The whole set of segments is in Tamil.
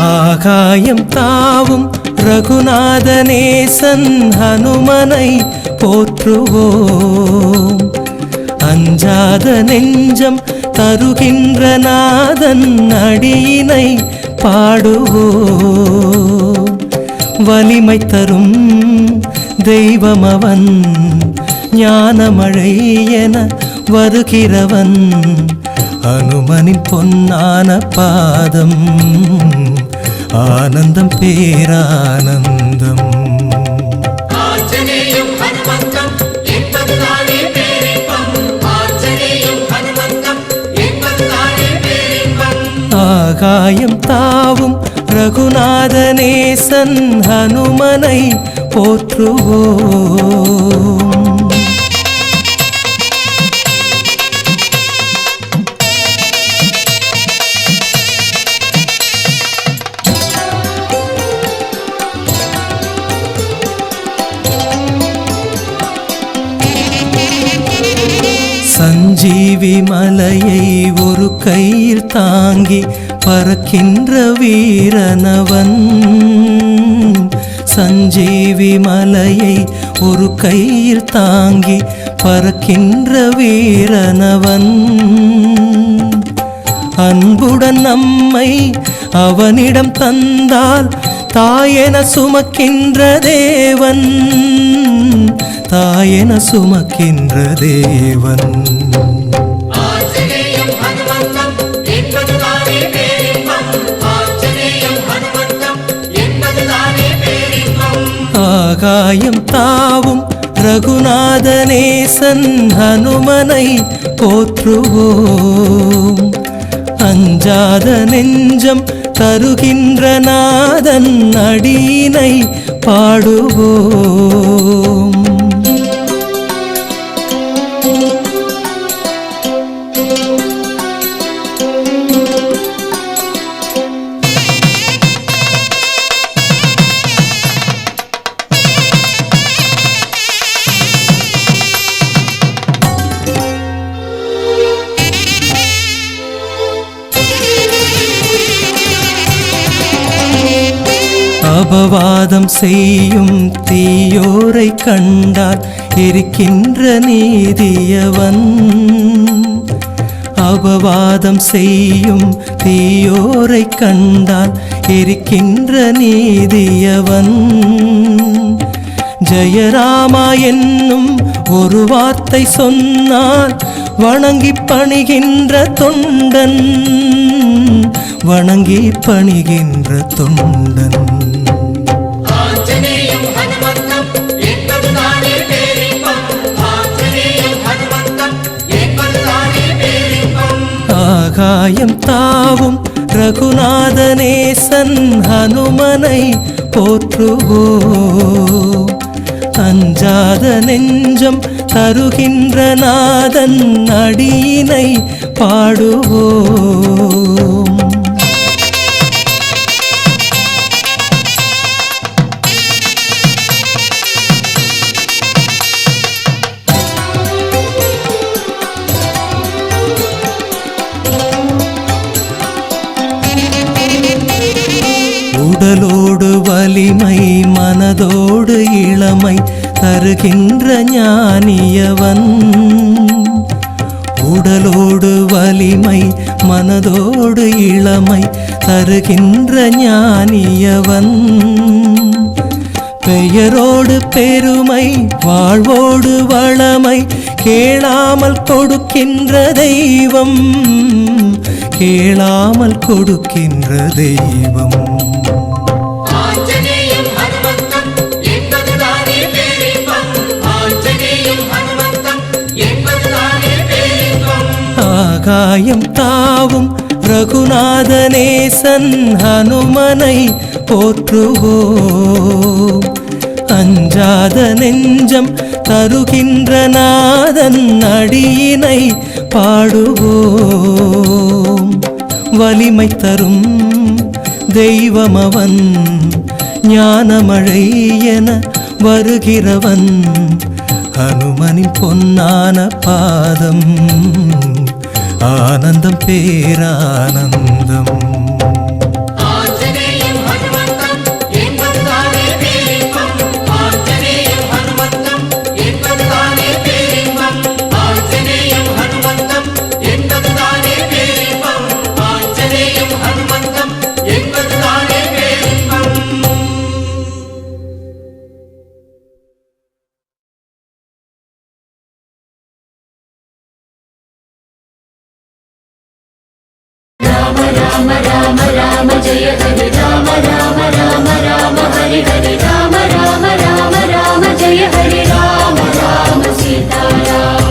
ஆகாயம் தாவும் ரகுநாதநேசன் ஹனுமனை போற்றுவோம். அஞ்சாத நெஞ்சம் தருகின்ற நாதன் அடியினை பாடுவோம். வலிமை தரும் தெய்வமவன், ஞானமழை என வருகிறவன். ஹனுமனின் பொன்னான பாதம் ஆனந்தம் பேரானந்தம். ஆகாயம் தாவும் ரகுநாதநேசன் ஹனுமனை போற்றுவோம். சஞ்சீவி மலையை ஒரு கையில் தாங்கி பறக்கின்ற வீரனவன். சஞ்சீவி மலையை ஒரு கையில் தாங்கி பறக்கின்ற வீரனவன். அன்புடன் நம்மை அவனிடம் தந்தால் தாயென சுமக்கின்ற தேவன். தாயென சுமக்கின்ற தேவன். ஆகாயம் தாவும் ரகுநாதநேசன் ஹனுமனை போற்றுவோம். அஞ்சாத நெஞ்சம் தருகின்ற நாதன் அடியினை பாடுவோம். அபவாதம் செய்யும் தீயோரை கண்டால் எரிக்கின்ற நீதியவன். அபவாதம் செய்யும் தீயோரை கண்டால் எரிக்கின்ற நீதியவன். ஜெயராமா என்னும் ஒரு வார்த்தை சொன்னால் வணங்கி பணிகின்ற தொண்டன். வணங்கி பணிகின்ற தொண்டன். ஆகாயம் தாவும் ரகுநாதநேசன் ஹனுமனை போற்றுவோம். அஞ்சாத நெஞ்சம் தருகின்ற நாதன் அடியினை பாடுவோம். உடலோடு வலிமை மனதோடு இளமை தருகின்ற ஞானியவன். உடலோடு வலிமை மனதோடு இளமை தருகின்ற ஞானியவன். பெயரோடு பெருமை வாழ்வோடு வளமை கேளாமல் கொடுக்கின்ற தெய்வம். கேளாமல் கொடுக்கின்ற தெய்வம். ஆகாயம் தாவும் ரகுநாதநேசன் ஹனுமனை போற்றுவோம். அஞ்சாத நெஞ்சம் தருகின்ற நாதன் அடியினை பாடுவோம். வலிமை தரும் தெய்வமவன், ஞானமழை என வருகிறவன். ஹனுமனின் பொன்னான பாதம், ஆனந்தம் பேரானந்தம். राम राम राम जय हरे राम राम राम राम हरे हरे राम राम राम राम जय हरे राम राम सीताराम।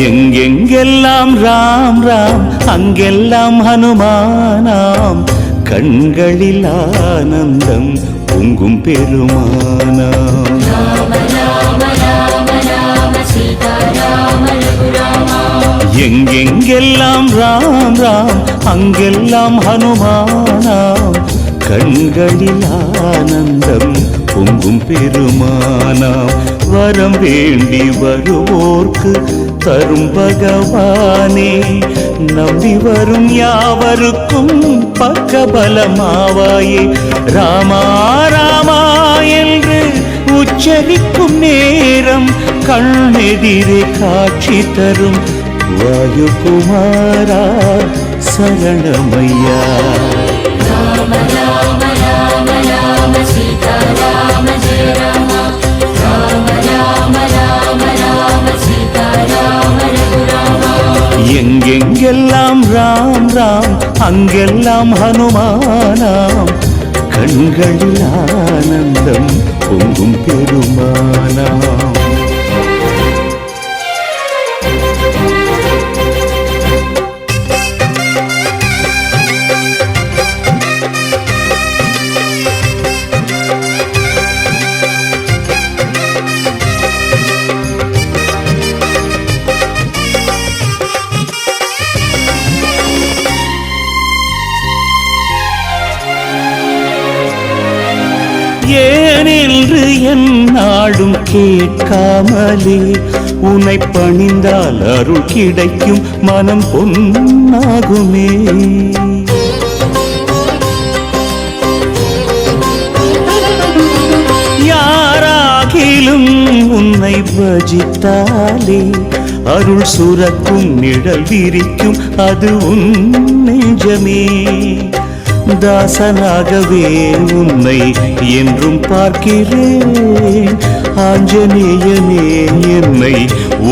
எங்கெங்கெல்லாம் ராம் ராம் அங்கெல்லாம் ஹனுமானாம், கண்களில் ஆனந்தம் பொங்கும் பெருமானாம். राम राम राम राम सीताराम रघुरामा। எங்கெங்கெல்லாம் ராம் ராம் அங்கெல்லாம் ஹனுமானாம், கண்களில் ஆனந்தம் பொங்கும் பெருமானாம். வரம் வேண்டி வருவோர்க்கு தரும் பகவானே, நம்பி வரும் யாவருக்கும் பக்கபலமாவாயே. ராமா ராமா என்று உச்சரிக்கும் நேரம், கண்ணெதிரே காட்சி தரும் வாயுகுமாரா சரணமையா. राम राम राम राम सीताराम जय राम। राम राम राम राम सीताराम रघुरामा। எங்கெங்கெல்லாம் ராம் ராம் அங்கெல்லாம் ஹனுமானாம், கண்களில் ஆனந்தம் பொங்கும் பெருமானாம். ஏனென்று என் நாடும் கேட்காமலே, உன்னை பணிந்தால் அருள் கிடைக்கும் மனம் பொன்னாகுமே. யாராகிலும் உன்னை பஜித்தாலே, அருள் சுரக்கும் நிழல் விரிக்கும் அது உன் நெஞ்சமே. தாசனாகவே உன்னை என்றும் பார்க்கிறேன், ஆஞ்சநேயனே என்னை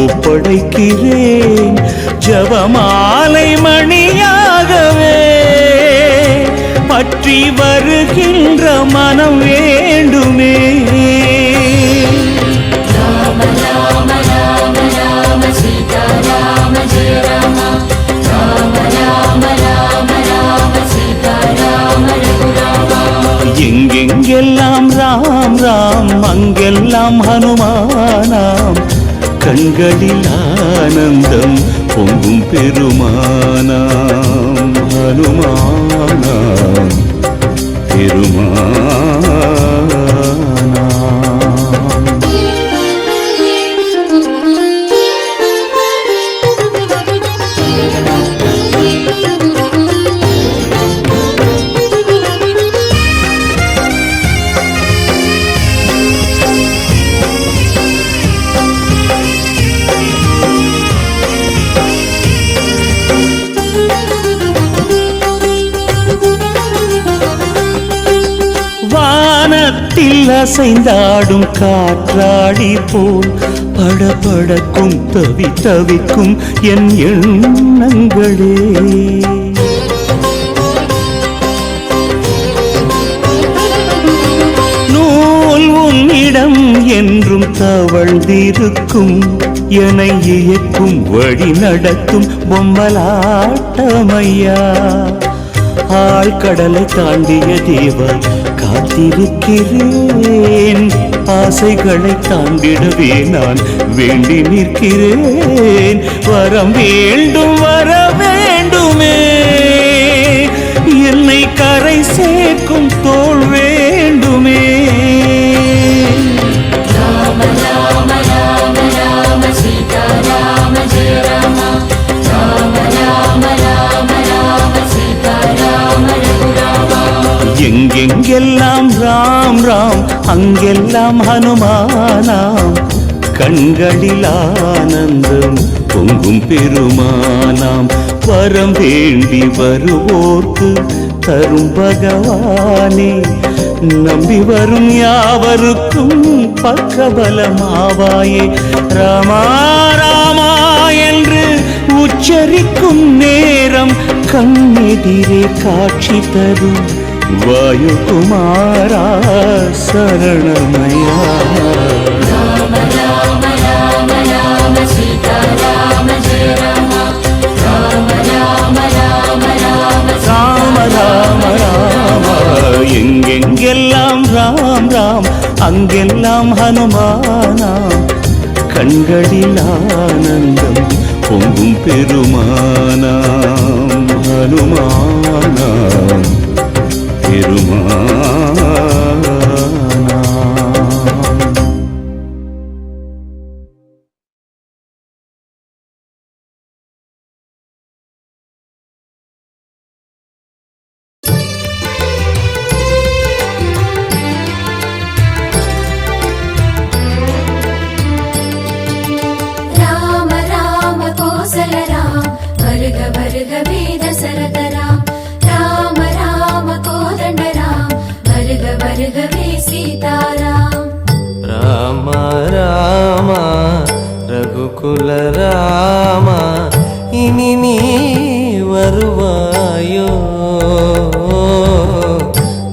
ஒப்படைக்கிறேன். ஜபமாலை மணியாகவே பற்றி வருகின்ற மனம் வேண்டுமே. राम राम राम राम सीताराम जय राम। राम राम राम राम सीताराम रघुरामा। எங்கெங்கெல்லாம் ராம் ராம் அங்கெல்லாம் ஹனுமானாம், கண்களில் ஆனந்தம் பொங்கும் பெருமானாம். ஹனுமானாம் பெருமானாம். வானத்தில் அசைந்தாடும் காற்றாடி போல் படபடக்கும் தவி தவிக்கும் என் எண்ணங்களே. நூல் தவழ்ந்திருக்கும் என்னை இயக்கும் வழி நடத்தும் பொம்மலாட்டமையா. ஆழ்கடலை தாண்டிய தேவா காத்திருக்கிறேன், ஆசைகளை தாண்டிடவே நான் வேண்டி நிற்கிறேன். வரம் வேண்டும் வர வேண்டுமே, என்னை கரை சேர்க்கும் தோள் வேண்டுமே. ராம ராம ராம ராம சீதா ராம ஜெய ராம. ராம ராம ராம ராம சீதா ராம ரகுராம. எங்கெங்கெல்லாம் ராம் ராம் அங்கெல்லாம் ஹனுமானாம். கண்களில் ஆனந்தம் பொங்கும் பெருமானாம். வரம் வேண்டி வருவோர்க்கு தரும் பகவானே, நம்பி வரும் யாவருக்கும் பக்கபலமாவாயே. ராமா ராமா என்று உச்சரிக்கும் நேரம் கண்ணெதிரே காட்சி தரும் வாயுகுமாரா சரணமயா. ராம ராம ராம ராம சீதா ராம ஜெய ராம. ராம ராம ராம ராம ராம ராம ராம. எங்கெங்கெல்லாம் ராம் ராம் அங்கெல்லாம் ஹனுமானாம். கண்களில் ஆனந்தம் பொங்கும் பெருமானாம். ஹனுமானாம் பெருமானாம். ராம ராம கோசல ராம். வருக வருகவே தசரத ராம். ராம ராம கோதண்ட ராம். வருக வருகவே சீதாராம். ராம ராம ரகுகுல ராம, இனி நீ வருவாயோ.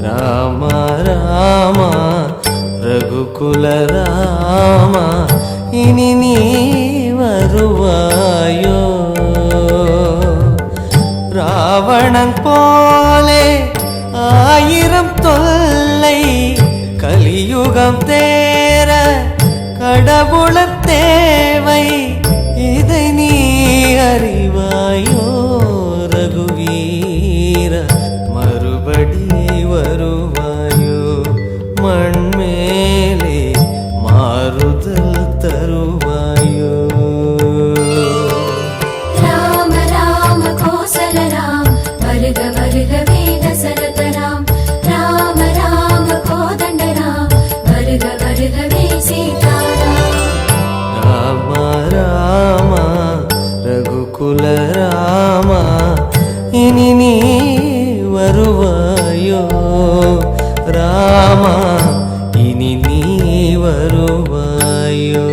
ராம ராம ரகுகுல ராம, இனி நீ வருவாயோ. ராவணன் போலே ஆயிரம் தொல்லை, கலியுகம் தேர கடவுளர் தேவை. இதை நீ அறிவாயோ ரகுவீர. மறுபடி வருவாயோ, மண்மேலே மாறுதல் தருவாயோ. ராம ராம கோசல ராம். வருக வருகவே தசரத ராம். ராம ராம கோதண்ட ராம். வருக வருகவே சீதாராம். ராம ராம ரகுகுல ராம, இனி நீ வருவாயோ. ராம இனி நீ வருவாயோ.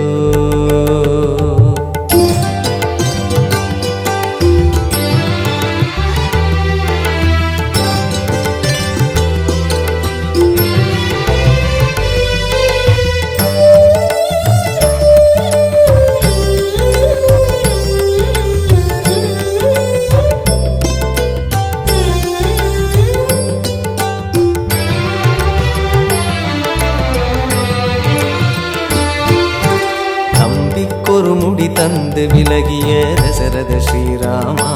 நம்பிக்கொரு முடி தந்து விலகிய தசரத ஸ்ரீராமா,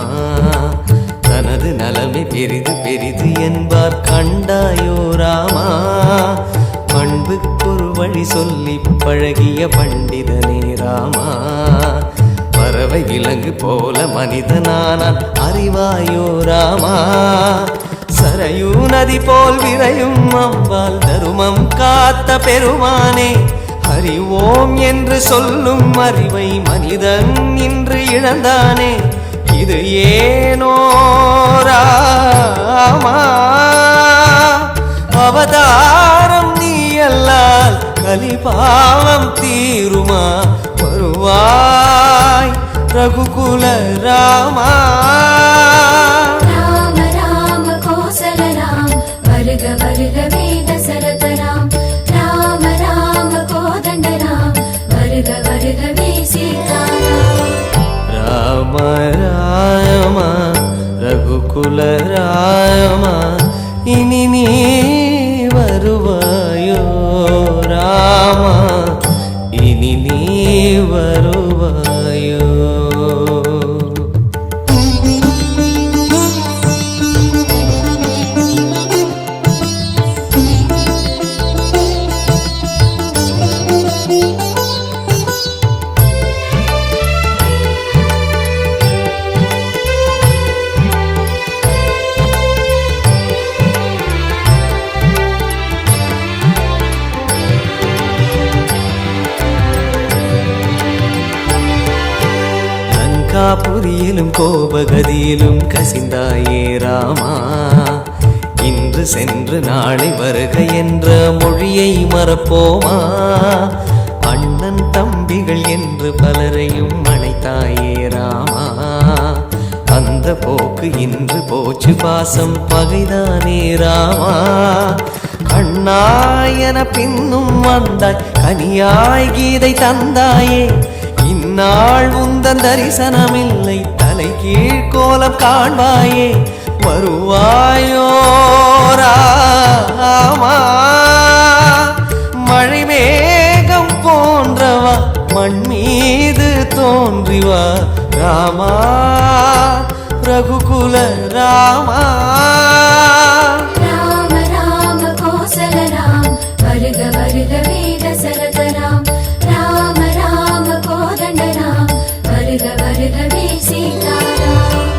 தனது நலமே பெரிது பெரிது என்பார் கண்டாயோ ராமா. பண்புக்கொரு வழி சொல்லி பழகிய பண்டிதனே ராமா. பறவை விலங்கு போல மனிதனானான் அறிவாயோ ராமா. சரையூ நதி போல் விரையும் அம்பால் தருமம் காத்த பெருமானே. ஹரி ஓம் என்று சொல்லும் அறிவை மனிதன் இன்று இழந்தானே. இது ஏனோ ராமா. அவதாரம் நீ அல்லால் கலிபாவம் தீருமா. வருவாய் ரகுகுல ராமா. ராம ராம கோசல ராம். வருக வருகவே தசரத ராம். ராம ராம கோதண்ட ராம். வருவாயோ ராமா இனி நீ வருவாயோ புதியிலும் கோபகதியிலும் கசிந்தாயே ராமா இன்று சென்று நாளை வருக என்ற மொழியை மறப்போமா அண்ணன் தம்பிகள் என்று பலரையும் அழைத்தாயே ராமா அந்த போக்கு இன்று போச்சு பாசம் பகைதானே ராமா கண்ணாயன பின்னும் வந்தாய் கனியாய் கீதை தந்தாயே இந்நாள் உந்தன் தரிசனமில்லை தலை கீழ் கோலம் காண்பாயே வருவாயோ ராமா மழை மேகம் போன்றவா மண் மீது தோன்றிவா ராமா ரகுகுல ராமா ராம ராம கோசல ராம் வருக வருக வேத சரத ராம் ராம ராம கோதண்ட ராம் வருக வருகவே சீதாராம்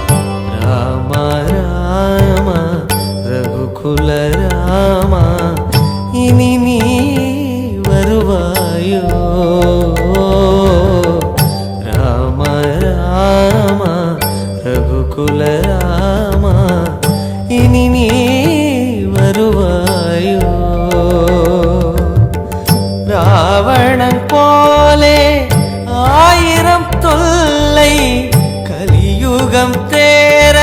ராம ராம ரகுகுல ராமா இனி நீ வருவாயோ ராம ராம ரகுகுல ராமா இனி நீ வருவாயோ ராவணன் போலே ஆயிரம் தொல்லை கலியுகம் தேர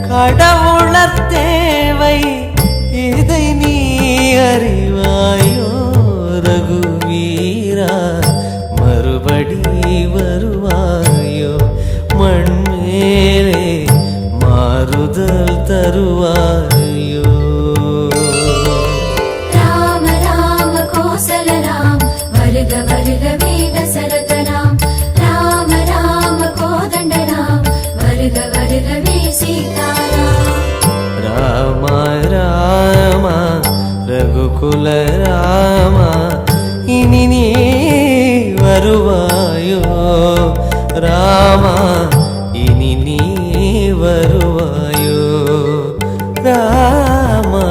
கடவுளர் தேவை இதை நீ அறிவாயோ ரகுவீரா மறுபடி வருவாயோ மண் மேலே மாறுதல் தருவாயோ ராம ராம கோசல ராம் வருக வருக வேத சரத ராம் ராம ராம கோதண்ட ராம் வருக வருகவே சீதாராம் ராம ராம ரகுகுல ராமா இனி நீ வருவாயோ ராமா இனி நீ வருவாயோ ராமா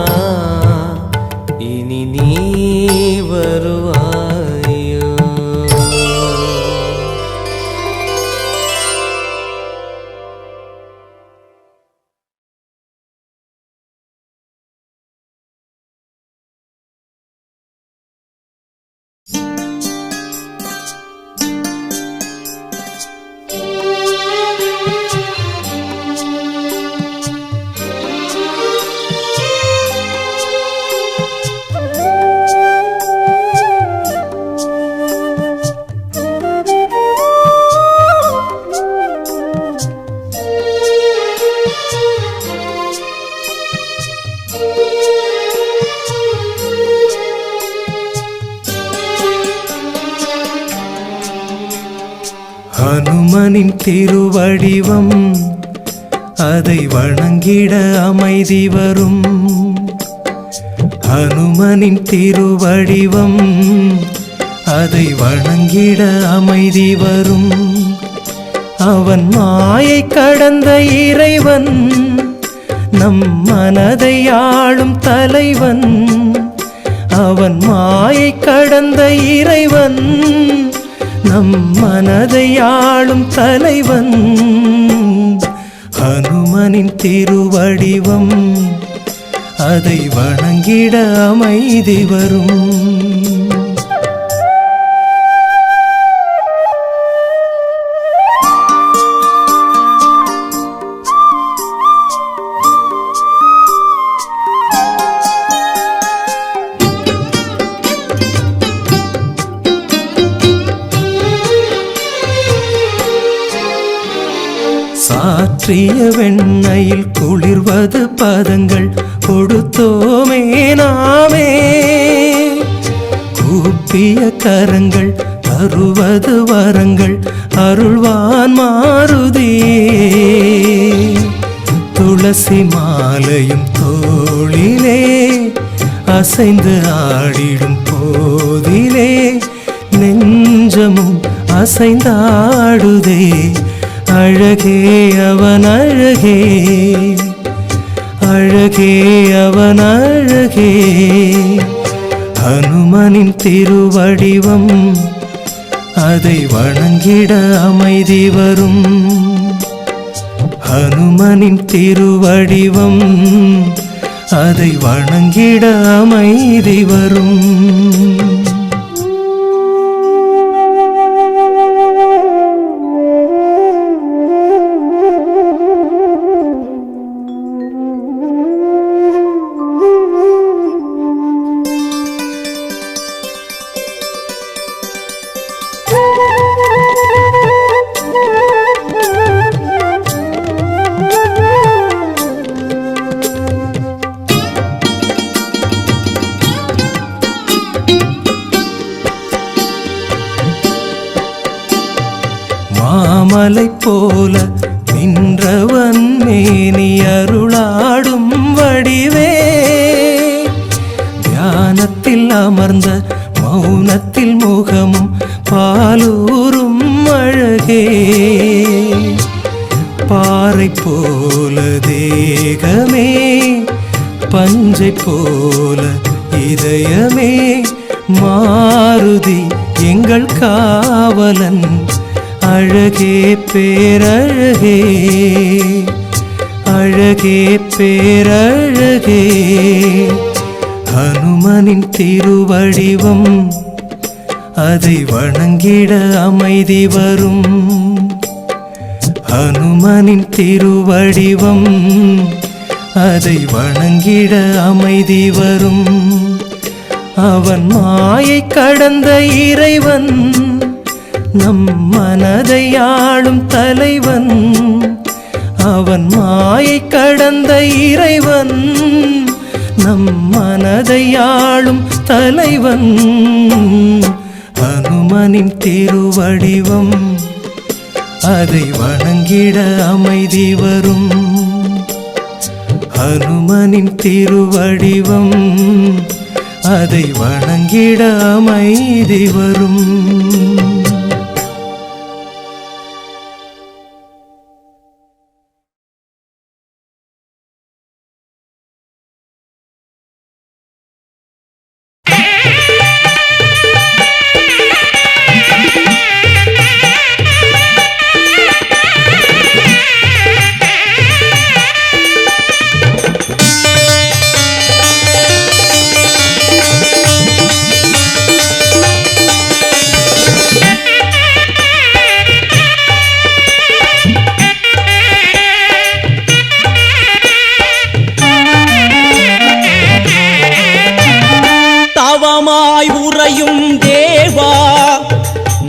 இனி நீ வருவாயோ ஹனுமனின் திருவடிவம் அதை வணங்கிட அமைதி வரும் ஹனுமனின் திருவடிவம் அதை வணங்கிட அமைதி வரும் அவன் மாயை கடந்த இறைவன் நம் மனதை ஆளும் தலைவன் அவன் மாயை கடந்த இறைவன் நம் மனதை ஆளும் தலைவன் ஹனுமனின் திருவடிவம் அதை வணங்கிட அமைதி வரும் சாற்றிய வெண்ணையில் குளிர்வது பதங்கள் கொடுத்தோமே நாமே கூப்பிய கரங்கள் தருவது வரங்கள் அருள்வான் மாருதியே. துளசி மாலையும் தோளிலே அசைந்து ஆடிடும் போதிலே நெஞ்சமும் அசைந்தாடுதே. அழகே அவன் அழகே, அழகே அவன் அழகே. ஹனுமனின் திருவடிவம் அதை வணங்கிட அமைதி வரும். ஹனுமனின் திருவடிவம் அதை வணங்கிட அமைதி வரும். மாமலை போல நின்றவன் மேனி அருளாடும் வடிவே. தியானத்தில் அமர்ந்த மௌனத்தில் முகமும் பாலூரும் அழகே. பாறை போல தேகமே, பஞ்சை போல இதயமே. மாருதி எங்கள் காவலன், அழகே பேரழகே, அழகே பேரழகே. ஹனுமனின் திருவடிவம் அதை வணங்கிட அமைதி வரும். ஹனுமனின் திருவடிவம் அதை வணங்கிட அமைதி வரும். அவன் மாயை கடந்த இறைவன், நம் மனதை ஆளும் தலைவன். அவன் மாயை கடந்த இறைவன், நம் மனதை ஆளும் தலைவன். ஹனுமனின் திருவடிவம் அதை வணங்கிட அமைதி வரும். ஹனுமனின் திருவடிவம் அதை வணங்கிட அமைதி வரும்.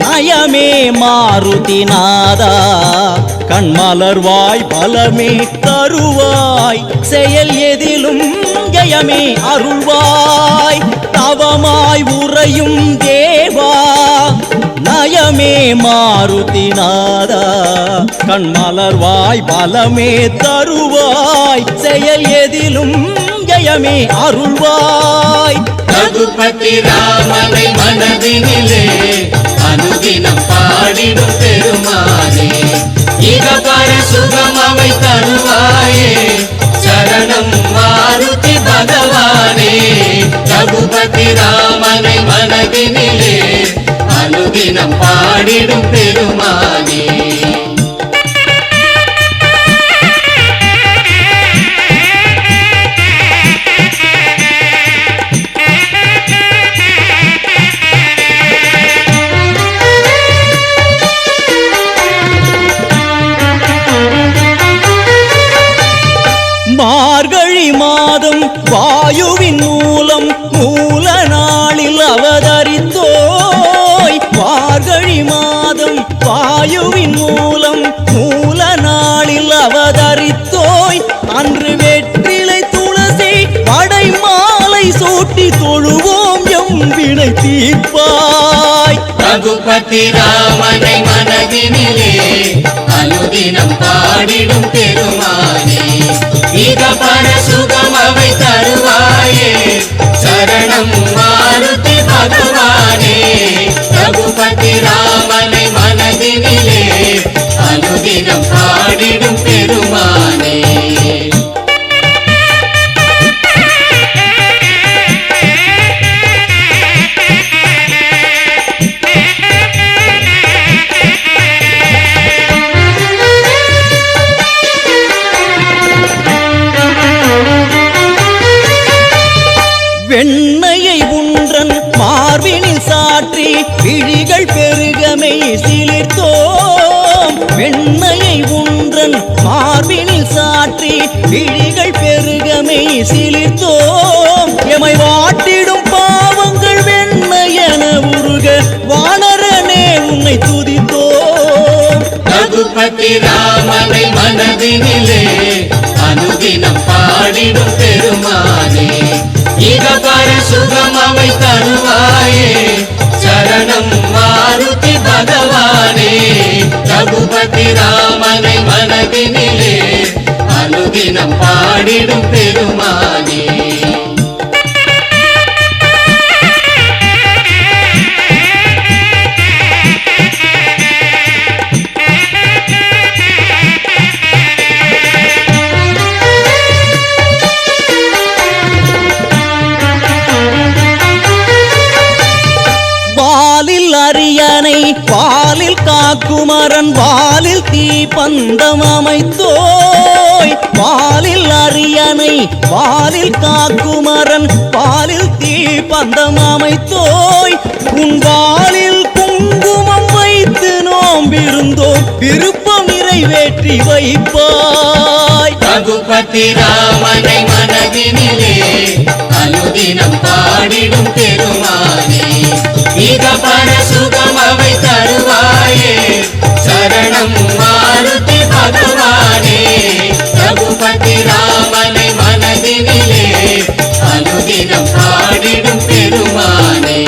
நயமே மாருதிநாதா, கண்மலர்வாய் பலமே தருவாய், செயல் எதிலும் ஜெயமே அருள்வாய். தவமாய் உறையும் தேவா நயமே மாருதிநாதா, கண்மலர்வாய் பலமே தருவாய், செயல் எதிலும் ஜெயமே அருள்வாய். ரகுபதி ராமனை மனதினிலே அனுதினம் பாடிடும் பெருமானே, இகபர சுகம் அவை தருவாயே, சரணம் மாருதி பகவானே. ரகுபதி ராமனை மனதினிலே அனுதினம் பாடிடும் பெருமானே. மார்கழி மாதம் வாயுவின் மூலம் மூல நாளில் அவதரித்தோய். மார்கழி மாதம் வாயுவின் மூலம் மூல நாளில் அவதரித்தோய். அன்று வெற்றிலை துளசி படை மாலை சூட்டி தொழுவோம் எம் வினை தீர்ப்பாய். ரகுபதி ராமனை மனதினிலே அனுதினம் பாடிடும் பெருமானே, இக பர சுகம் அவை தருவாயே, சரணம் மாருதி பகவானே. ரகுபதி ராமனை மனதினிலே அனுதினம் பாடிடும் பெருமானே. வெண்ணையை உன்றன் மார்பினில் சாற்றி விழிகள் பெருகமை சிலிர்த்தோம். வெண்ணையை உன்றன் மார்பினில் சாற்றி விழிகள் பெருகமை சிலிர்த்தோம். எமை வாட்டிடும் பாவங்கள் வெண்ணையென உருக வானரனே உன்னை துதித்தோம். ரகுபதி ராமனை மனதினிலே அனுதினம் பாடிடும் பெருமானே, இக பர சுகம் அவை தருவாயே, சரணம் மாருதி பகவானே. ரகுபதி ராமனை மனதினிலே அனுதினம் பாடிடும் பெருமானே. அரியணை பாலில் காக்குமரன் வாலில் தீ பந்தம் அமைத்தோய். வாலில் அரியணை வாலில் காக்குமரன் வாலில் தீ பந்தம் அமைத்தோய். உன் வாலில் குங்குமம் வைத்து நோம்பிருந்தோம், விருப்பம் நிறைவேற்றி வைப்பாய். ரகுபதி ராமனை மனதினிலே அனுதினம் பாடிடும் பெருமானே, இக பர சுகம் அவை தருவாயே, சரணம் மாருதி பகவானே. ரகுபதி ராமனை மனதினிலே அனுதினம் பாடிடும் பெருமானே.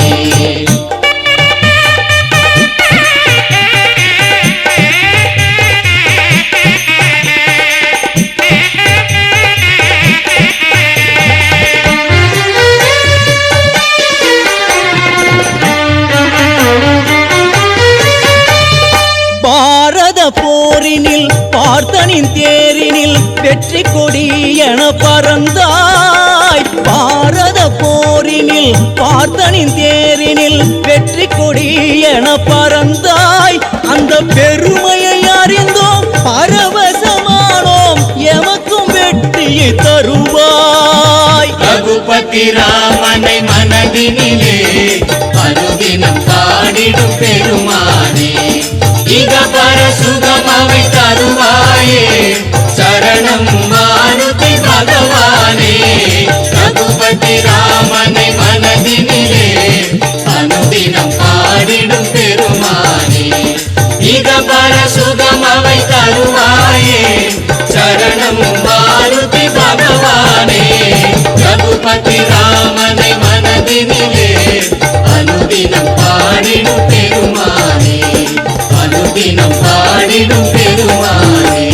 போரினில் பார்த்தனின் தேரினில் வெற்றி கொடி என பறந்தாய். பாரத போரினில் பார்த்தனின் தேரினில் வெற்றி கொடி என பறந்தாய். அந்த பெருமையை அறிந்தோம், பரவசமானோம், எமக்கும் வெற்றியை தருவாய். ரகுபதி ராமனை மனதினிலே அனுதினம் பாடிடும் பெருமானே, இக பர சுகம் அவை தருவாயே, சரணம் மாருதி பகவானே. ரகுபதி ராமனை மனதினிலே அனுதினம் பாடிடும் பெருமானே, இக பர சுகம் அவை தருவாயே, சரணம் மாருதி பகவானே. ரகுபதி ராமனை மனதினிலே அனுதினம் பாடிடும் பெருமானே, அனுதினம் பாடிடும் பெருமானே.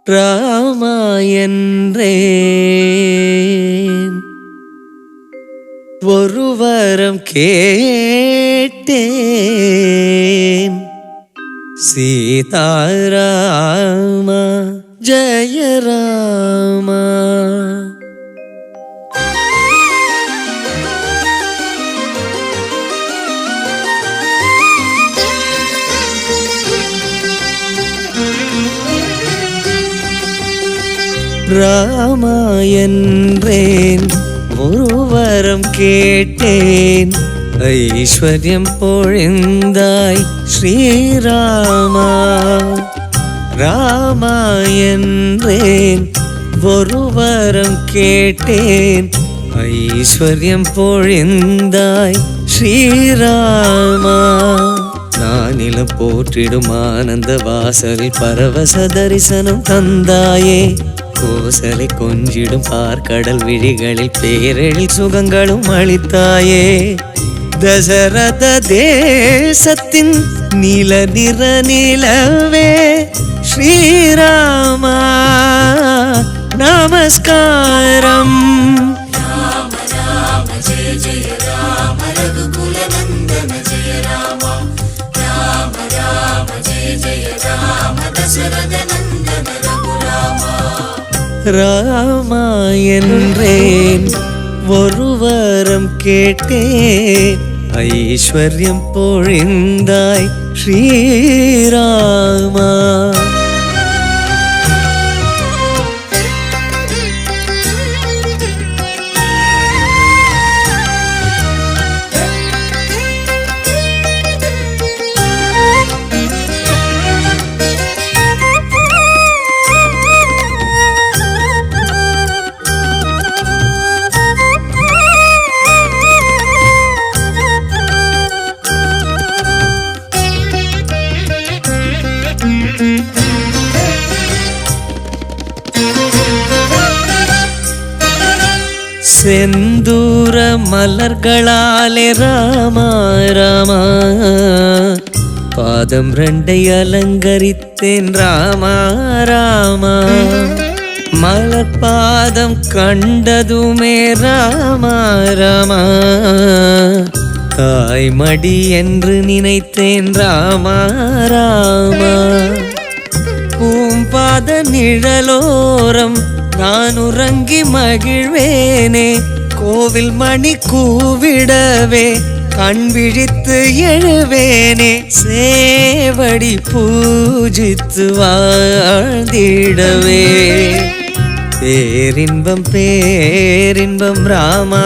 ராமா என்றேன், ஒரு வரம் கேட்டேன். சீதாராமா ஜெய ராமா. ராமா என்றேன், ஒரு வரம் கேட்டேன். ஐஸ்வர்யம் பொழிந்தாய் ஸ்ரீராமா. ராமா என்றேன், ஒரு வரம் கேட்டேன். ஐஸ்வர்யம் பொழிந்தாய் ஸ்ரீராமா. நானிலம் போற்றிடும் ஆனந்த வாசலில் பரவச தரிசனம் தந்தாயே கோசலை கொஞ்சிடும் பார்க்கடல் விழிகளில் பேரெழில் சுகங்களும் அளித்தாயே தசரத தேசத்தின் நீல நிற நிலவே ஸ்ரீராமா நமஸ்காரம் ராமா என்றேன் ஒரு வரம் கேட்டேன் ஐஸ்வர்யம் பொழிந்தாய் ஸ்ரீராமா செந்தூர மலர்களாலே ராமா ராமா பாதம் ரெண்டை அலங்கரித்தேன் ராமா ராமா மலர் பாதம் கண்டதுமே ராமா ராமா தாய்மடி என்று நினைத்தேன் ராமா ராமா பூம்பாத நிழலோரம் நான் உறங்கி மகிழ்வேனே கோவில் மணி கூவிடவே கண் விழித்து எழுவேனே சேவடி பூஜித்து வாழ்ந்திடவே பேரின்பம் பேரின்பம் ராமா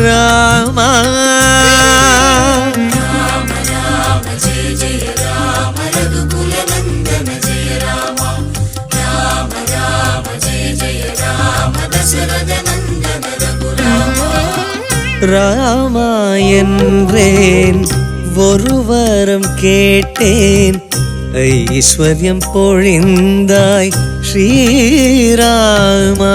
ராமா ராமா என்றேன் ஒரு வரம் கேட்டேன் ஐஸ்வர்யம் பொழிந்தாய் ஸ்ரீராமா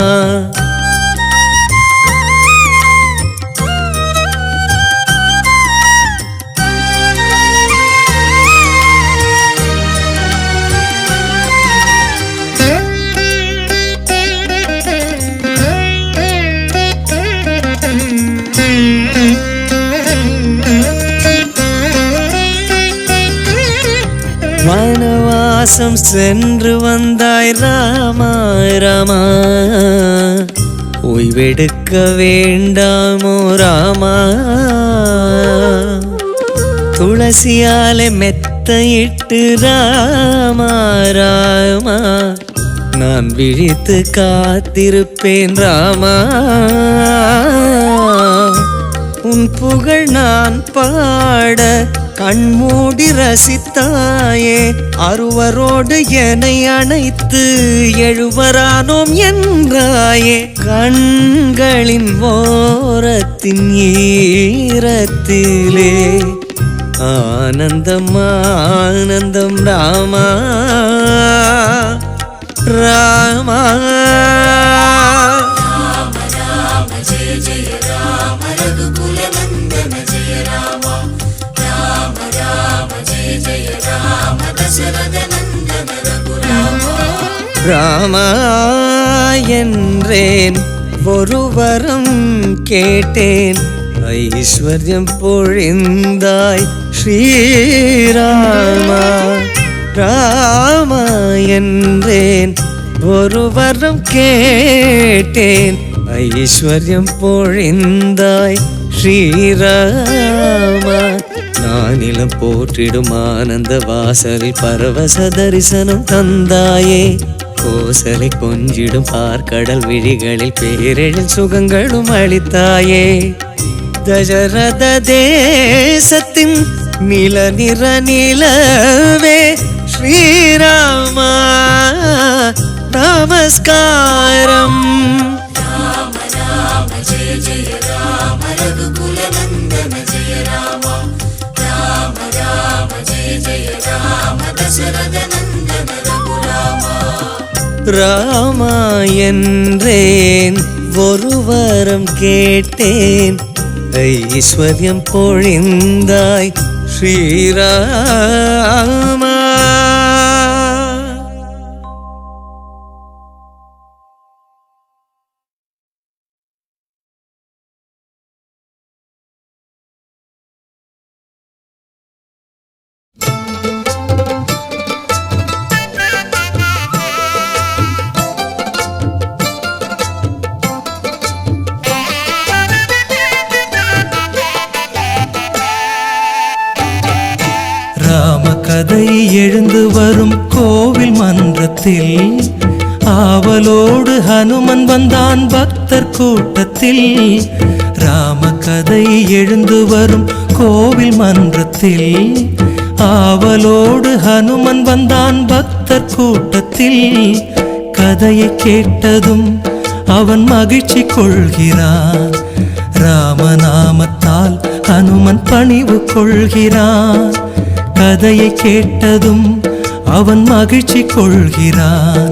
வனவாசம் சென்று வந்தாய் ராமா ராமா ஓய்வெடுக்க வேண்டாமோ ராமா துளசியாலே மெத்தையிட்டு ராமா ராமா நான் விழித்து காத்திருப்பேன் ராமா உன் புகழ் நான் பாட கண்மூடி ரசித்தாயே அருவரோடு என்னை அணைத்து எழுவரானோம் என்றாயே கண்களின் ஓரத்தின் ஈரத்திலே ஆனந்தம் ஆனந்தம் ராமா ராமா ராமா என்றேன் ஒரு வரம் கேட்டேன் ஐஸ்வர்யம் பொழிந்தாய் ஸ்ரீராமா ராமா என்றேன் ஒரு வரம் கேட்டேன் ஐஸ்வர்யம் பொழிந்தாய் ஸ்ரீராமா நானிலம் போற்றிடும் ஆனந்த வாசலில் பரவச தரிசனம் தந்தாயே கோசலை கொஞ்சிடும் பார்க்கடல் விழிகளில் பேரெழில் சுகங்களும் அளித்தாயே தசரத தேசத்தின் நில நிற நிலவே ஸ்ரீராமா நமஸ்காரம் ஜய ஜய ராம ரகுகுல நந்தன ஜய ராம ராமா என்றேன் ஒரு வரம் கேட்டேன் ஐஸ்வர்யம் பொழிந்தாய் ஸ்ரீராமா. கதை எழுந்து வரும் கோவில் மன்றத்தில் ஆவலோடு ஹனுமன் வந்தான் பக்தர் கூட்டத்தில். ராம கதை எழுந்து வரும் கோவில் மன்றத்தில் ஆவலோடு ஹனுமன் வந்தான் பக்தர் கூட்டத்தில். கதையை கேட்டதும் அவன் மகிழ்ச்சி கொள்கிறான். ராமநாமத்தால் ஹனுமன் பணிவு கொள்கிறான். கதையை கேட்டதும் அவன் மகிழ்ச்சி கொள்கிறான்.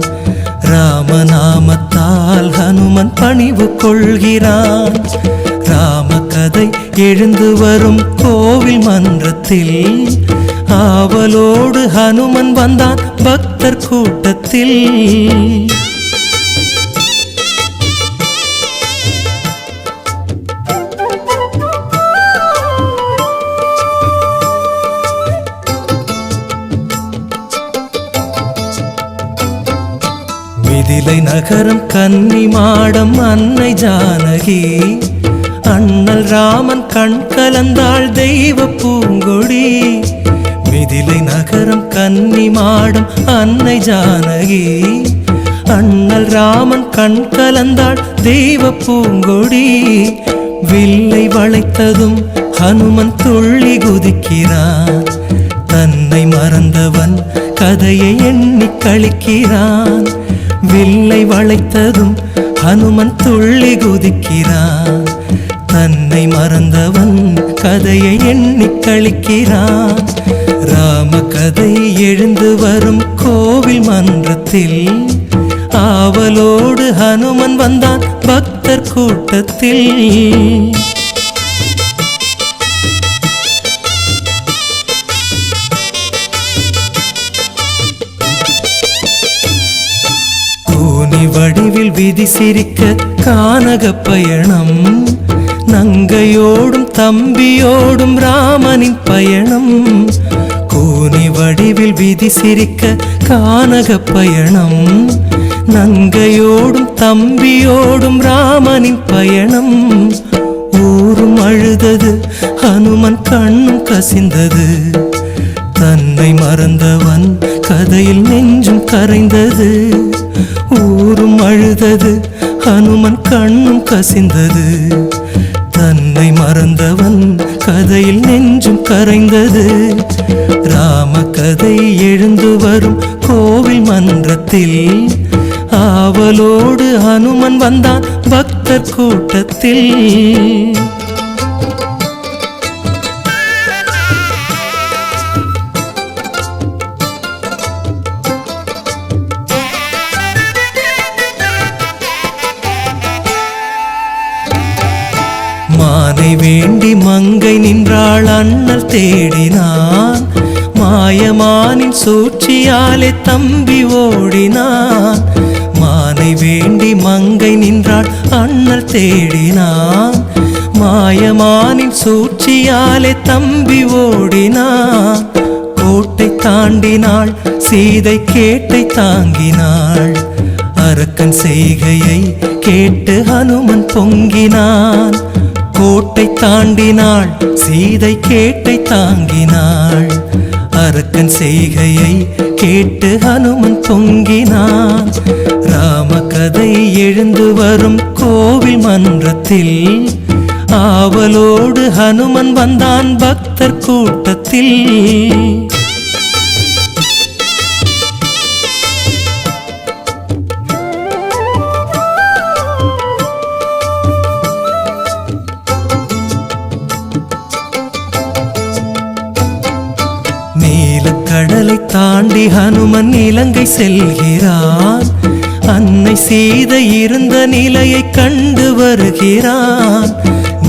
ராமநாமத்தால் ஹனுமன் பணிவு கொள்கிறான். ராம கதை எழுந்து வரும் கோவில் மன்றத்தில் ஆவலோடு ஹனுமன் வந்தான் பக்தர் கூட்டத்தில். மிதிலை நகரம் கன்னி மாடம் அன்னை ஜானகி. அண்ணல் ராமன் கண் கலந்தாள் தெய்வ பூங்கொடி. மிதிலை நகரம் கன்னி மாடம் அன்னை ஜானகி. அண்ணல் ராமன் கண் கலந்தாள் தெய்வ பூங்கொடி. வில்லை வளைத்ததும் ஹனுமன் துள்ளி குதிக்கிறான். தன்னை மறந்தவன் கதையை எண்ணி கழிக்கிறான். வில்லை வளைத்ததும் ஹனுமன் துள்ளி குதிக்கிறான். தன்னை மறந்தவன் கதையை எண்ணி கழிக்கிறான். ராம கதை எழுந்து வரும் கோவில் மன்றத்தில் ஆவலோடு ஹனுமன் வந்தான் பக்தர் கூட்டத்தில். வடிவில் விதி சிரிக்க கானக பயணம். நங்கையோடும் தம்பியோடும் ராமனின் பயணம். கூனி வடிவில் விதி சிரிக்க கானக பயணம். நங்கையோடும் தம்பியோடும் ராமனின் பயணம். ஊரும் அழுதது ஹனுமன் கண்ணும் கசிந்தது. தன்னை மறந்தவன் கதையில் நெஞ்சும் கரைந்தது. ஊரும் அழுதது ஹனுமன் கண்ணும் கசிந்தது. தன்னை மறந்தவன் கதையில் நெஞ்சும் கரைந்தது. ராம கதை எழுந்து வரும் கோவில் மன்றத்தில் ஆவலோடு ஹனுமன் வந்தான் பக்தர் கூட்டத்தில். மானை வேண்டி மங்கை நின்றாள் அண்ணல் தேடினான். மாயமானின் சூழ்ச்சியாலே தம்பி ஓடினான். மானை வேண்டி மங்கை நின்றாள் அண்ணல் தேடினான். மாயமானின் சூழ்ச்சியாலே தம்பி ஓடினான். கோட்டை தாண்டினாள் சீதை கேட்டை தாங்கினாள். அரக்கன் செய்கையை கேட்டு ஹனுமன் பொங்கினான். கோட்டை தாண்டினாள் சீதை கேட்டை தாங்கினாள். அரக்கன் செய்கையை கேட்டு ஹனுமன் பொங்கினான். ராம கதை எழுந்து வரும் கோவில் மன்றத்தில் ஆவலோடு ஹனுமன் வந்தான் பக்தர் கூட்டத்தில். நீலக்கடலை தாண்டி ஹனுமன் இலங்கை செல்கிறான். அன்னை சீதை இருந்த நிலையை கண்டு வருகிறான்.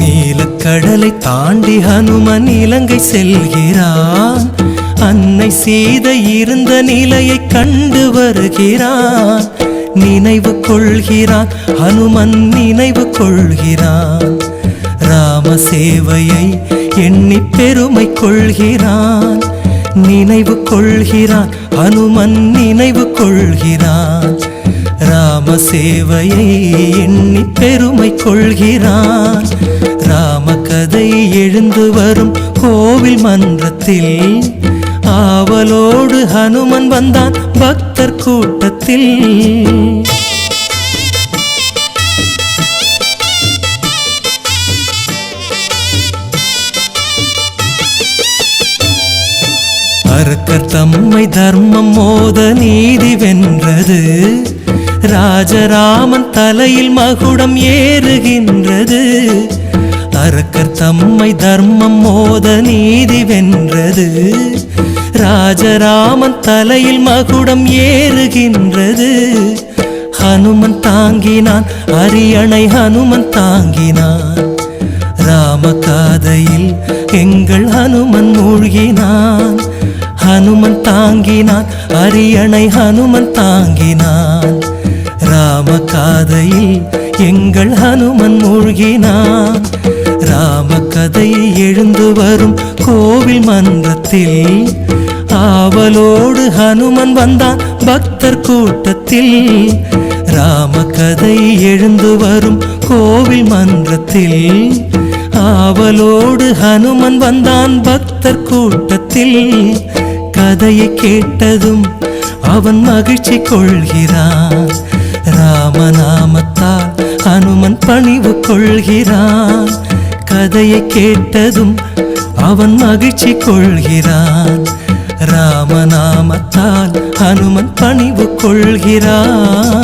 நீலக்கடலை தாண்டி ஹனுமன் இலங்கை செல்கிறான். அன்னை சீதை இருந்த நிலையை கண்டு வருகிறான். நினைவு கொள்கிறான் ஹனுமன், நினைவு கொள்கிறான். ராம சேவையை எண்ணி பெருமை கொள்கிறான். நினைவு கொள்கிறான் ஹனுமன், நினைவு கொள்கிறான். ராம சேவையை எண்ணி பெருமை கொள்கிறான். ராம கதை எழுந்து வரும் கோவில் மன்றத்தில் ஆவலோடு ஹனுமன் வந்தான் பக்தர் கூட்டத்தில். அரக்கர் தம்மை தர்மம் மோத நீதி வென்றது. ராஜராமன் தலையில் மகுடம் ஏறுகின்றது. அரக்கர் தம்மை தர்மம் மோத நீதி வென்றது. ராஜராமன் தலையில் மகுடம் ஏறுகின்றது. ஹனுமன் தாங்கினான் அரியணை, ஹனுமன் தாங்கினான். ராம காதையில் எங்கள் ஹனுமன் மூழ்கினான். ஹனுமன் தாங்கினான் அரியணை, ஹனுமன் தாங்கினான். ராம காதையில் எங்கள் ஹனுமன் மூழ்கினான். ராம கதை எழுந்து வரும் கோவில் மன்றத்தில் ஆவலோடு ஹனுமன் வந்தான் பக்தர் கூட்டத்தில். ராம கதை எழுந்து வரும் கோவில் மன்றத்தில் ஆவலோடு ஹனுமன் வந்தான் பக்தர் கூட்டத்தில். கதையை கேட்டதும் அவன் மகிழ்ச்சி கொள்கிறான். ராமநாமத்தால் ஹனுமன் பணிவு கொள்கிறான். கதையை கேட்டதும் அவன் மகிழ்ச்சி கொள்கிறான். ராமநாமத்தால் ஹனுமன் பணிவு கொள்கிறான்.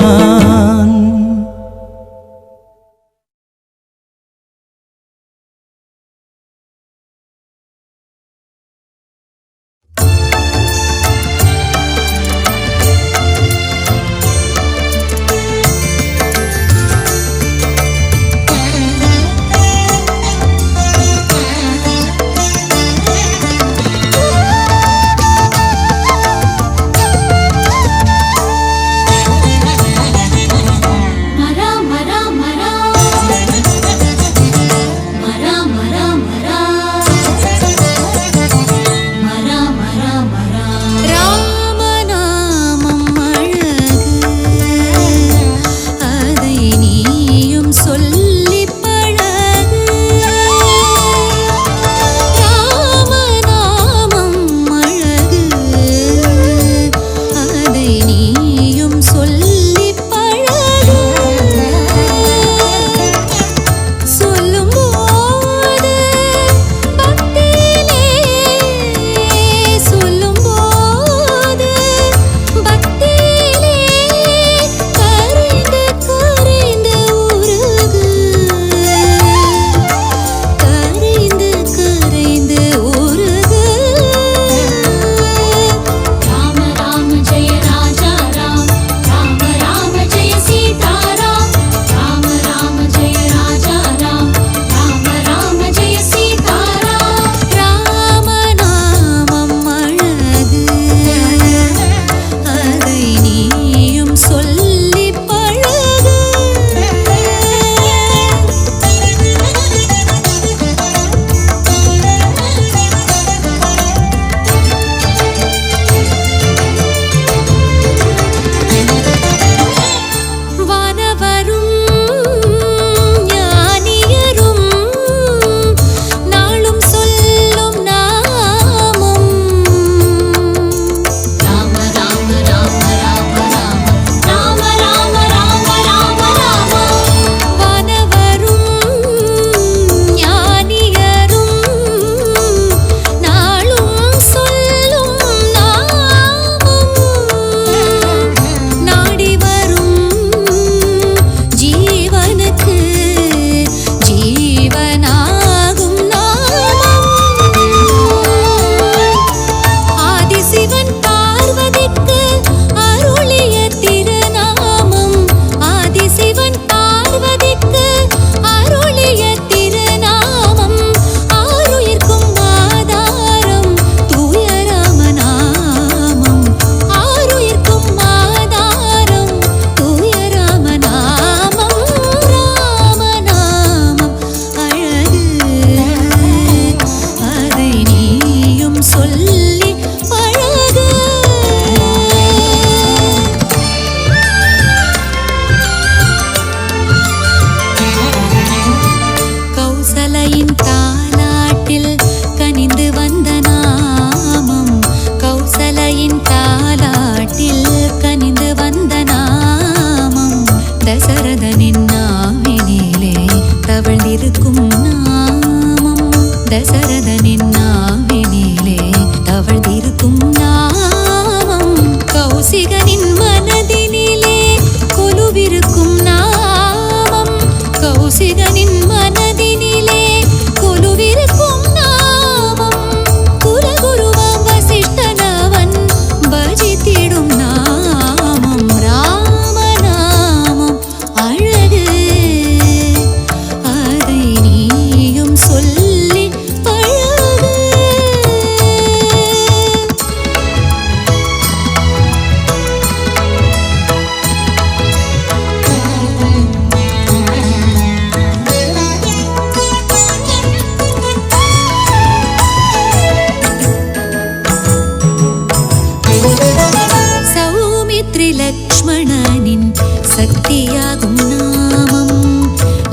சௌமித்ரி லக்ஷ்மணனின் சக்தியாகும் நாமம்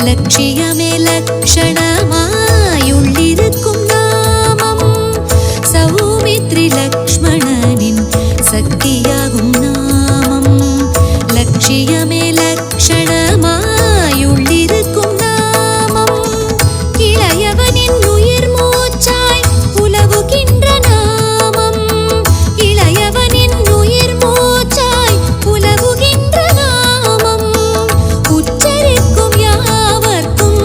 லட்சியமே லக்ஷணமாயுள்ளிருக்கும் நாமம் சௌமித்ரி லக்ஷ்மணனின் சக்தியாகும் நாமம் லட்சியமே லக்ஷணமாயுள்ளிருக்கும் நாமம் இளையவனின் உயிர் மூச்சாய் உலவுகின்ற நாமம் இளையவனின் உயிர் மூச்சாய் உலவுகின்ற நாமம் உச்சரிக்கும் யாவர்க்கும்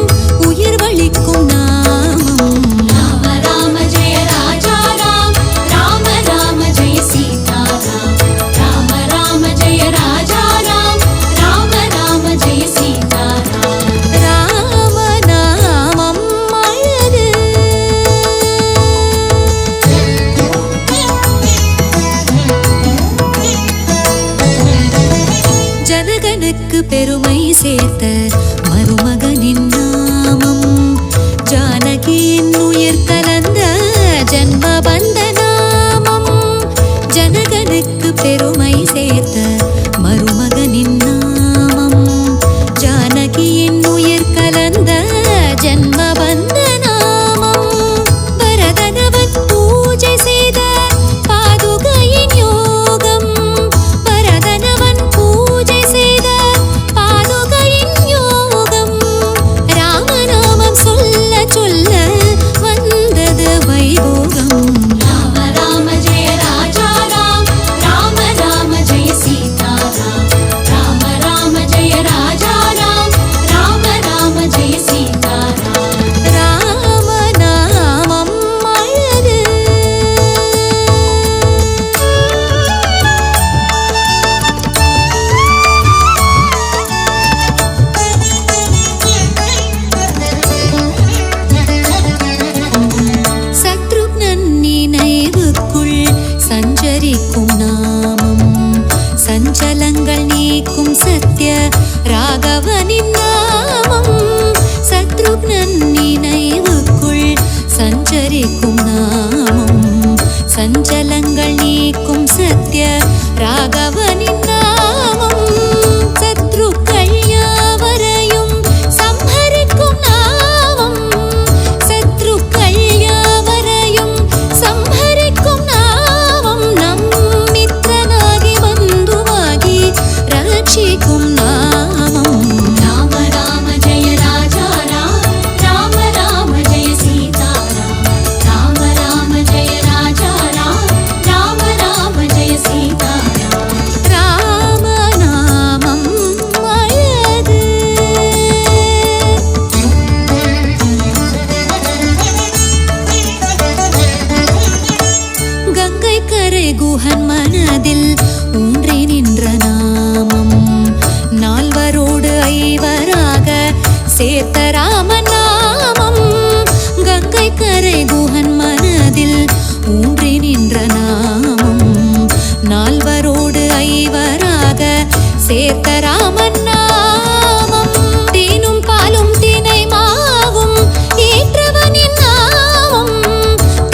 உயிர் வளிக்கும் நாமம் ராம ராம ஜெய ராஜா ராம் ராம ராம ஜெய சீதா ராம் ராம ராம ஜெய ராஜா ராம் ராம ராம ஜெய சீதா ராம் ராமநாமம் அழகு ஜனகனுக்கு பெருமை சேர்த்த மருமகனின் நாமம் ஜானகியின் உயிர் கலந்த ஜன்மபந்த நாமம் ஜனகனுக்கு பெருமை சேர்த்த மருமகனின் நாமம் ஜானகியின் உயிர் கலந்த ஜன்மபந்த நாமம் பரதனவன் பூஜை செய்த பாதுகையின் யோகம் பரதனவன் பூஜை செய்த பாதுகையின் யோகம் ராமநாமம் சொல்ல சொல்ல வந்தது வைபோகம் ராம ராம ஜெய ராஜா ராம் ராம ராம ஜெய சீதா ராம் ராம ராம ஜெய ராஜா ராம் ராம ராம ஜெய சீதா ராமநாமம் அழகு சத்ருக்னன் நினைவுக்குள் சஞ்சரிக்கும் நாமம் சஞ்சலங்கள் நீக்கும் சத்ய ராகவனின் நாமம் சத்ருக்னன் நினைவுக்குள் சஞ்சரிக்கும் நாமம் சஞ்சலங்கள் நீக்கும் சத்ய ராகவனின் நாமம் சத்ருக்கள் யாவரையும் சம்ஹரிக்கும் நாமம் சத்ருக்கள் யாவரையும் சம்ஹரிக்கும் நாமம் நம் மித்திரனாகி பந்துவாகி ரட்சிக்கும் நாமம் ராம ராம ஜெய ராஜா ராம் ராம ராம ஜெய சீதா ராம் ராம ராம ஜெய ராஜா ராம் ராம ராம ஜெய சீதா ராமநாமம் அழகு கங்கை கரை குஹன் மனதில் ஊன்றி நின்ற நாமம் நால்வரோடு ஐவராக சேர்த்த ராமநாமம் கங்கை கரை குஹன் மனதில் ஊன்றி நின்ற நாமம் நால்வரோடு ஐவராக சேர்த்த ராமநாமம் தேனும் பாலும் தினை மாவும் ஏற்றவனின் நாமம்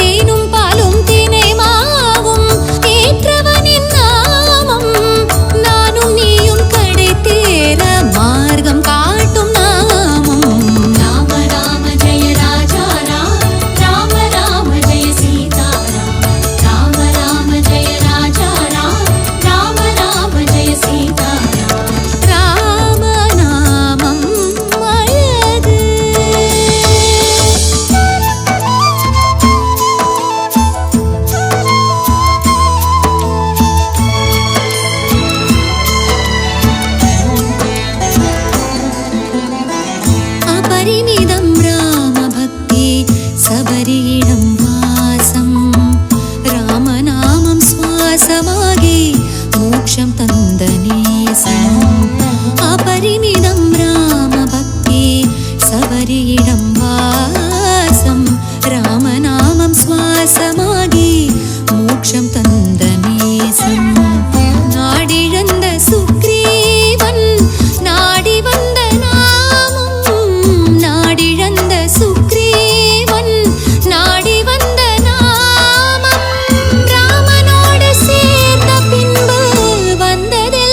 தேனும் பாலும் தினை மாவும் ஏற்றவனின் நாமம் நானும் நீயும் கடை தேர மார்க்கம் காட்டும் நாமம் ராம ராம ஜெய ராஜா ராம் ராம ராம ஜெய சீதா ராம் ராம ராம ஜெய ராஜா ராம் ராம ராம ஜெய சீதா ராமநாமம் அழகு அபரிமிதம் ராமபக்தி சபரியிடம் வாசம் ராமநாமம் சுவாசமாகி மோட்சம் தந்த நேசம் அபரிமிதம் ராமபக்தி சபரியிடம் வாசம் ராமநாமம் சுவாசமாகி மோட்சம் தந்த நேசம் நாடிழந்த சுக்ரீவன் நாடி வந்த நாமம் நாடிழந்த சுக்ரீவன் நாடி வந்த நாமம் ராமனோடு சேர்ந்த பின்பு வந்ததெல்லாம்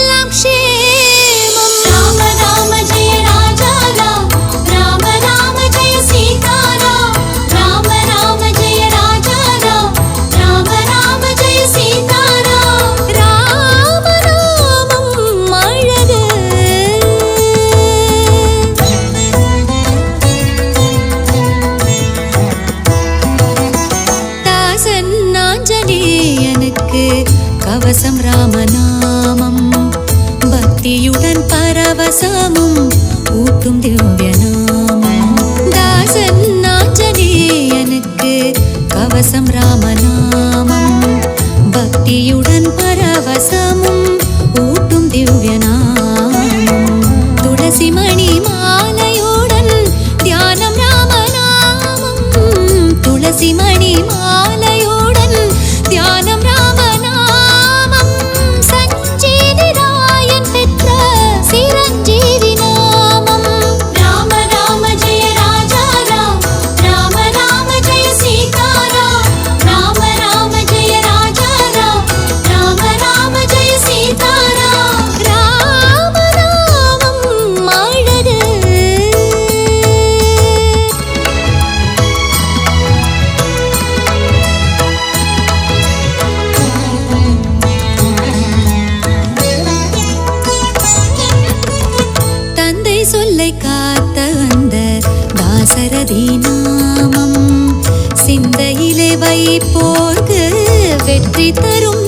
கவசம் ராமநாமம் பக்தியுடன் பரவசமும் ஊட்டும் திவ்ய நாமம் தாசன் ஆஞ்சநேயனுக்கு கவசம் ராமநாமம் பக்தியுடன் பரவசமும் ஊட்டும் திவ்ய நாமம் துளசி மணி மாலையுடன் தியானம் ராமநாமம் துளசி மணி மாலையுடன் தியானம் ராமநாமம் சஞ்சீவி ராயன் பெற்ற சிரஞ்சீவி நாமம் ராம ராம ஜெய ராஜா ராம் ராம ராம ஜெய சீதாராம் ராம ராம ஜெய ராஜா ராம் ராம ராம ஜெய சீதாராம் ராம நாமம் அழகு தந்தை சொல்லை காத்த அந்த தாசரதி நாமம் சிந்தையிலே வைப்போர்க்கு வெற்றி தரும்